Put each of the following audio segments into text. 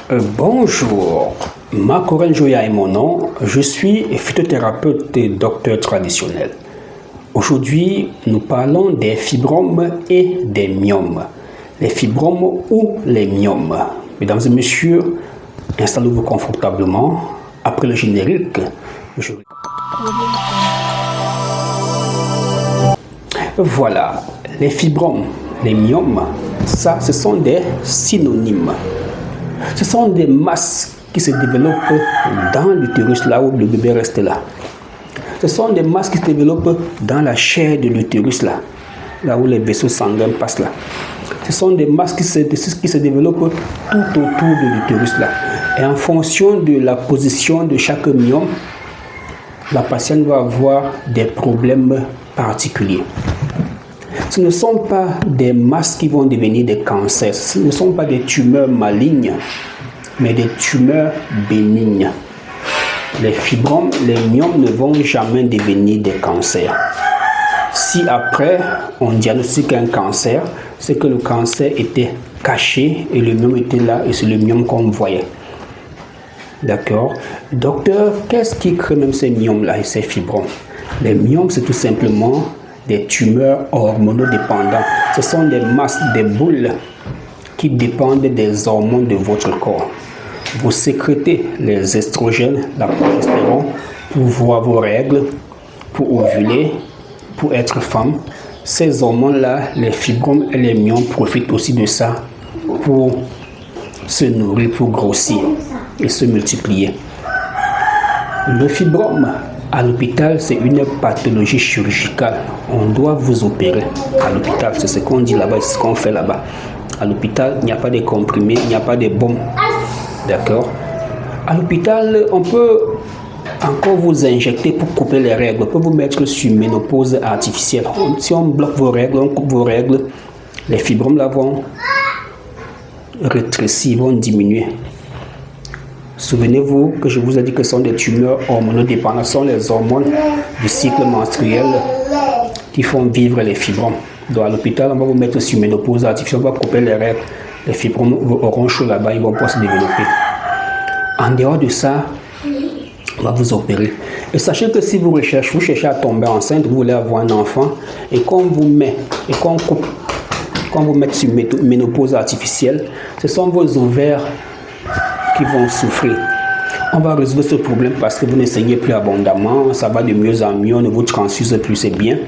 Bonjour, Makoren Joya est mon nom, je suis phytothérapeute et docteur traditionnel. Aujourd'hui, nous parlons des fibromes et des myomes. Les fibromes ou les myomes. Mesdames et messieurs, installez-vous confortablement. Après le générique, Voilà, les fibromes, les myomes, ça, ce sont des synonymes. Ce sont des masses qui se développent dans l'utérus, là où le bébé reste là. Ce sont des masses qui se développent dans la chair de l'utérus, là où les vaisseaux sanguins passent là. Ce sont des masses qui se développent tout autour de l'utérus là. Et en fonction de la position de chaque myome, la patiente va avoir des problèmes particuliers. Ce ne sont pas des masses qui vont devenir des cancers, ce ne sont pas des tumeurs malignes, mais des tumeurs bénignes. Les fibromes, les myomes ne vont jamais devenir des cancers. Si après on diagnostique un cancer, c'est que le cancer était caché et le myome était là et c'est le myome qu'on voyait. D'accord? Docteur, qu'est-ce qui crée même ces myomes-là et ces fibromes? Les myomes, c'est tout simplement des tumeurs hormonodépendantes. Ce sont des masses, des boules qui dépendent des hormones de votre corps. Vous sécrétez les estrogènes, la progestérone pour voir vos règles, pour ovuler, pour être femme. Ces hormones-là, les fibromes et les myomes profitent aussi de ça pour se nourrir, pour grossir et se multiplier. Le fibrome à l'hôpital, c'est une pathologie chirurgicale. On doit vous opérer à l'hôpital. C'est ce qu'on dit là-bas, c'est ce qu'on fait là-bas. À l'hôpital, il n'y a pas de comprimés, il n'y a pas de bombes. D'accord? À l'hôpital, on peut encore vous injecter pour couper les règles. On peut vous mettre sur ménopause artificielle. Si on bloque vos règles, on coupe vos règles, les fibromes là vont rétrécir, vont diminuer. Souvenez-vous que je vous ai dit que ce sont des tumeurs hormonodépendantes. Ce sont les hormones du cycle menstruel qui font vivre les fibromes. Donc à l'hôpital, on va vous mettre sur ménopause artificielle, on va couper les règles. Les fibromes auront chaud là-bas, ils vont pas se développer. En dehors de ça, on va vous opérer. Et sachez que si vous cherchez à tomber enceinte, vous voulez avoir un enfant, et qu'on vous met, et qu'on coupe, qu'on vous met sur ménopause artificielle, ce sont vos ovaires qui vont souffrir. On va résoudre ce problème parce que vous ne saignez plus abondamment, ça va de mieux en mieux, on ne vous transfuse plus, c'est bien.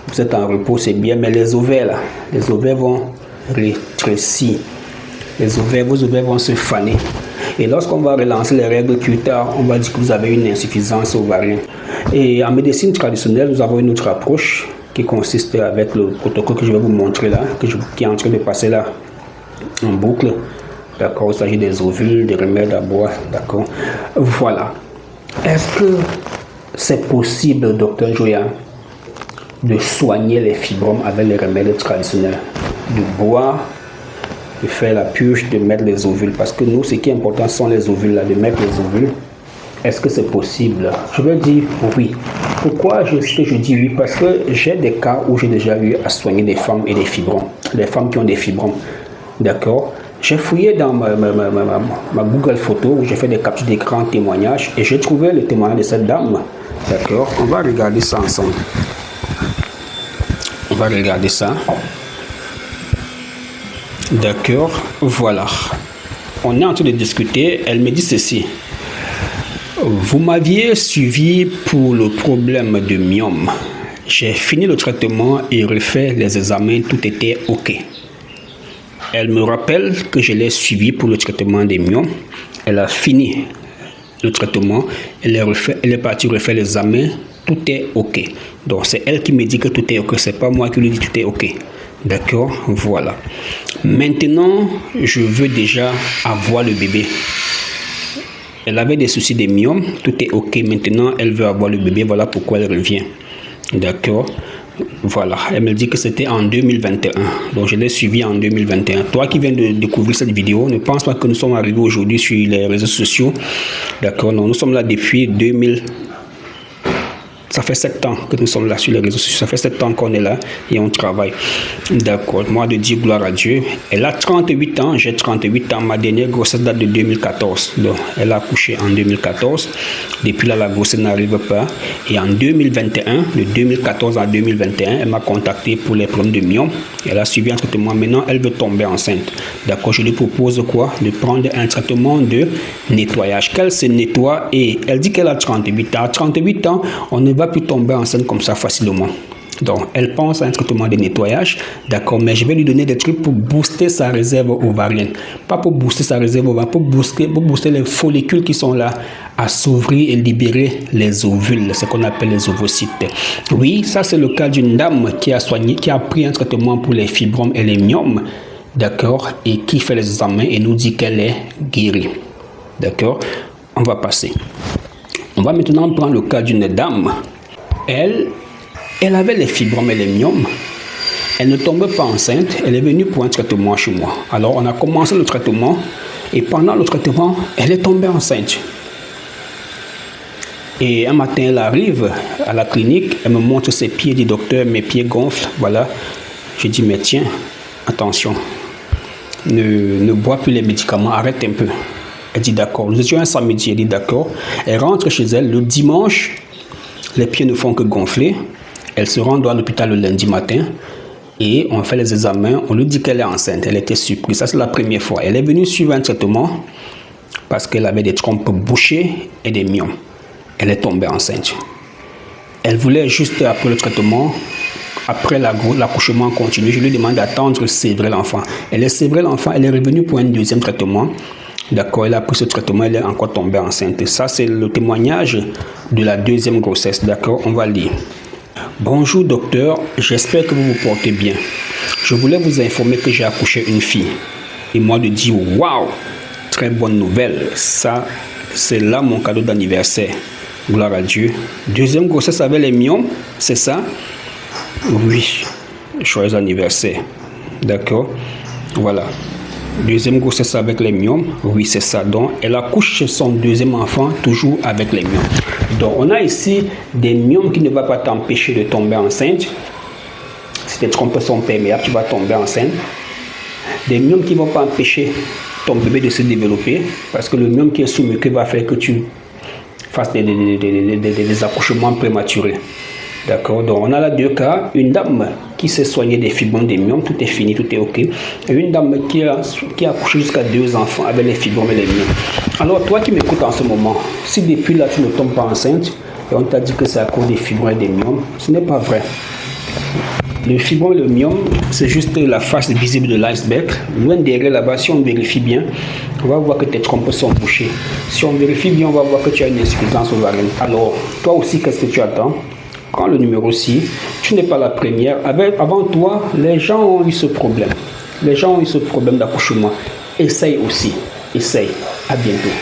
Vous êtes en repos, c'est bien, mais les ovaires là, les ovaires vont rétrécir. Vos ovaires vont se faner. Et lorsqu'on va relancer les règles plus tard, on va dire que vous avez une insuffisance ovarienne. Et en médecine traditionnelle, nous avons une autre approche qui consiste avec le protocole que je vais vous montrer là, qui est en train de passer là en boucle. D'accord, il s'agit des ovules, des remèdes à boire. D'accord. Voilà. Est-ce que c'est possible, docteur Joya, de soigner les fibromes avec les remèdes traditionnels, de boire, de faire la purge, de mettre les ovules? Parce que nous, ce qui est important, sont les ovules, là, de mettre les ovules. Est-ce que c'est possible? Je vais dire oui. Pourquoi je dis oui? Parce que j'ai des cas où j'ai déjà eu à soigner des femmes et des fibromes. Les femmes qui ont des fibromes. D'accord? J'ai fouillé dans ma Google Photo où j'ai fait des captures d'écran témoignages et j'ai trouvé le témoignage de cette dame. D'accord? On va regarder ça ensemble. On va regarder ça. D'accord, voilà. On est en train de discuter. Elle me dit ceci. Vous m'aviez suivi pour le problème de myome. J'ai fini le traitement et refait les examens. Tout était OK. Elle me rappelle que je l'ai suivi pour le traitement des myomes. Elle a fini le traitement. Elle est partie refaire l'examen. Tout est OK. Donc c'est elle qui me dit que tout est OK. C'est pas moi qui lui dis tout est OK. D'accord, voilà. Maintenant, je veux déjà avoir le bébé. Elle avait des soucis de myome, tout est OK. Maintenant, elle veut avoir le bébé, voilà pourquoi elle revient. D'accord, voilà. Elle me dit que c'était en 2021. Donc, je l'ai suivi en 2021. Toi qui viens de découvrir cette vidéo, ne pense pas que nous sommes arrivés aujourd'hui sur les réseaux sociaux. D'accord, non, nous sommes là depuis 2000. Ça fait 7 ans que nous sommes là sur les réseaux sociaux. Ça fait 7 ans qu'on est là et on travaille. D'accord. Moi, de dire gloire à Dieu. Elle a 38 ans. J'ai 38 ans. Ma dernière grossesse date de 2014. Donc, elle a accouché en 2014. Depuis là, la grossesse n'arrive pas. Et en 2021, de 2014 à 2021, elle m'a contacté pour les problèmes de myome. Elle a suivi un traitement. Maintenant, elle veut tomber enceinte. D'accord. Je lui propose quoi? De prendre un traitement de nettoyage. Qu'elle se nettoie et elle dit qu'elle a 38 ans. À 38 ans, on ne va plus tomber enceinte comme ça facilement. Donc, elle pense à un traitement de nettoyage, d'accord, mais je vais lui donner des trucs pour booster sa réserve ovarienne. Pas pour booster sa réserve ovarienne, pour booster les follicules qui sont là à s'ouvrir et libérer les ovules, ce qu'on appelle les ovocytes. Oui, ça c'est le cas d'une dame qui a pris un traitement pour les fibromes et les myomes, d'accord, et qui fait les examens et nous dit qu'elle est guérie. D'accord, on va passer. On va maintenant prendre le cas d'une dame. Elle avait les fibromes et les myomes. Elle ne tombait pas enceinte. Elle est venue pour un traitement chez moi. Alors, on a commencé le traitement. Et pendant le traitement, elle est tombée enceinte. Et un matin, elle arrive à la clinique. Elle me montre ses pieds. Elle dit, docteur, mes pieds gonflent. Voilà. Je dis, mais tiens, attention. Ne bois plus les médicaments. Arrête un peu. Elle dit d'accord. Nous étions un samedi. Elle dit d'accord. Elle rentre chez elle le dimanche. Les pieds ne font que gonfler. Elle se rend à l'hôpital le lundi matin. Et on fait les examens. On lui dit qu'elle est enceinte. Elle était surprise. Ça, c'est la première fois. Elle est venue suivre un traitement parce qu'elle avait des trompes bouchées et des myomes. Elle est tombée enceinte. Elle voulait juste, après le traitement, après l'accouchement continu, je lui demande d'attendre sévrer l'enfant. Elle est sévrée l'enfant. Elle est revenue pour un deuxième traitement. D'accord, elle a pris ce traitement, elle est encore tombée enceinte. Et ça, c'est le témoignage de la deuxième grossesse. D'accord, on va lire. Bonjour docteur, j'espère que vous vous portez bien. Je voulais vous informer que j'ai accouché une fille. Et moi de dire, waouh, très bonne nouvelle. Ça, c'est là mon cadeau d'anniversaire. Gloire à Dieu. Deuxième grossesse avec les myomes, c'est ça? Oui, joyeux anniversaire. D'accord, voilà. Deuxième grossesse avec les myomes, oui c'est ça. Donc elle accouche son deuxième enfant toujours avec les myomes. Donc on a ici des myomes qui ne vont pas t'empêcher de tomber enceinte. Si tes trompes sont perméables, tu vas tomber enceinte. Des myomes qui ne vont pas empêcher ton bébé de se développer parce que le myome qui est sous-muqueux va faire que tu fasses des accouchements prématurés. D'accord, donc on a là deux cas, une dame qui s'est soignée des fibromes, des myomes, tout est fini, tout est ok. Et une dame qui a accouché jusqu'à 2 enfants avec les fibromes et les myomes. Alors toi qui m'écoutes en ce moment, si depuis là tu ne tombes pas enceinte et on t'a dit que c'est à cause des fibromes et des myomes, ce n'est pas vrai. Le fibrome et le myome, c'est juste la face visible de l'iceberg. Loin derrière là-bas, si on vérifie bien, on va voir que tes trompes sont bouchées. Si on vérifie bien, on va voir que tu as une insuffisance ovarienne. Alors, toi aussi, qu'est-ce que tu attends? Prends le numéro 6, tu n'es pas la première. Avant toi, les gens ont eu ce problème. Les gens ont eu ce problème d'accouchement. Essaye aussi. Essaye. À bientôt.